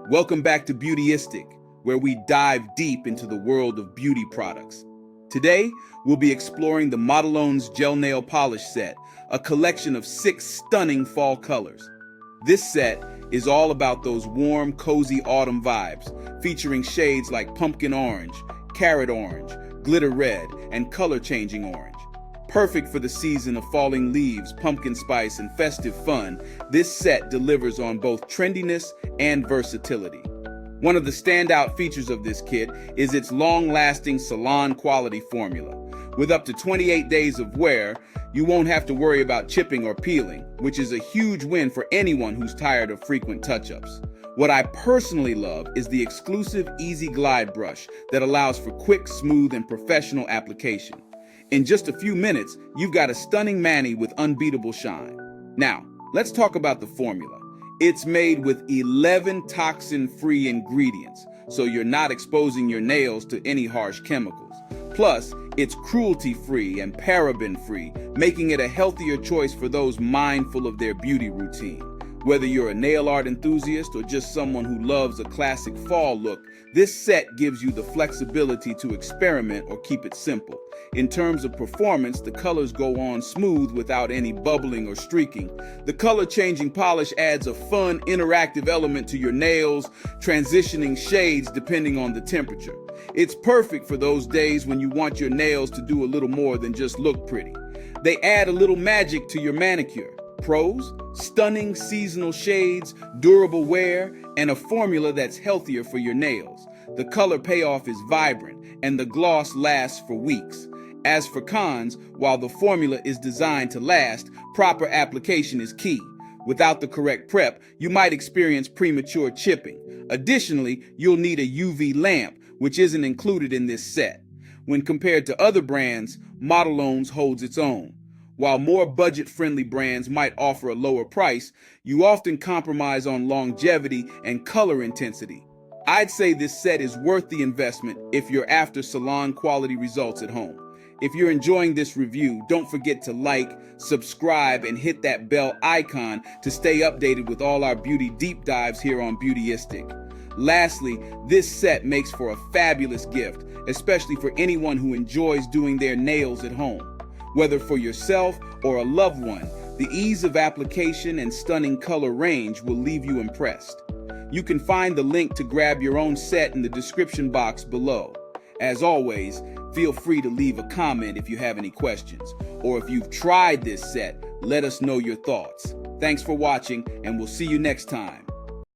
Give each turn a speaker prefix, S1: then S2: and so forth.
S1: Welcome back to Beautyistic, where we dive deep into the world of beauty products. Today, we'll be exploring the Modelones Gel Nail Polish Set, a collection of 6 stunning fall colors. This set is all about those warm, cozy autumn vibes, featuring shades like pumpkin orange, carrot orange, glitter red, and color-changing orange. Perfect for the season of falling leaves, pumpkin spice, and festive fun, this set delivers on both trendiness and versatility. One of the standout features of this kit is its long-lasting salon-quality formula. With up to 28 days of wear, you won't have to worry about chipping or peeling, which is a huge win for anyone who's tired of frequent touch-ups. What I personally love is the exclusive Easy Glide brush that allows for quick, smooth, and professional application. In just a few minutes, you've got a stunning mani with unbeatable shine. Now, let's talk about the formula. It's made with 11 toxin-free ingredients, so you're not exposing your nails to any harsh chemicals. Plus, it's cruelty-free and paraben-free, making it a healthier choice for those mindful of their beauty routine. Whether you're a nail art enthusiast or just someone who loves a classic fall look, this set gives you the flexibility to experiment or keep it simple. In terms of performance, the colors go on smooth without any bubbling or streaking. The color-changing polish adds a fun, interactive element to your nails, transitioning shades depending on the temperature. It's perfect for those days when you want your nails to do a little more than just look pretty. They add a little magic to your manicure. Pros: stunning seasonal shades, durable wear, and a formula that's healthier for your nails. The color payoff is vibrant, and the gloss lasts for weeks. As for cons, while the formula is designed to last, proper application is key. Without the correct prep, you might experience premature chipping. Additionally, you'll need a UV lamp, which isn't included in this set. When compared to other brands, Modelones holds its own. While more budget-friendly brands might offer a lower price, you often compromise on longevity and color intensity. I'd say this set is worth the investment if you're after salon-quality results at home. If you're enjoying this review, don't forget to like, subscribe, and hit that bell icon to stay updated with all our beauty deep dives here on Beautyistic. Lastly, this set makes for a fabulous gift, especially for anyone who enjoys doing their nails at home. Whether for yourself or a loved one, the ease of application and stunning color range will leave you impressed. You can find the link to grab your own set in the description box below. As always, feel free to leave a comment if you have any questions, or if you've tried this set, let us know your thoughts. Thanks for watching, and we'll see you next time.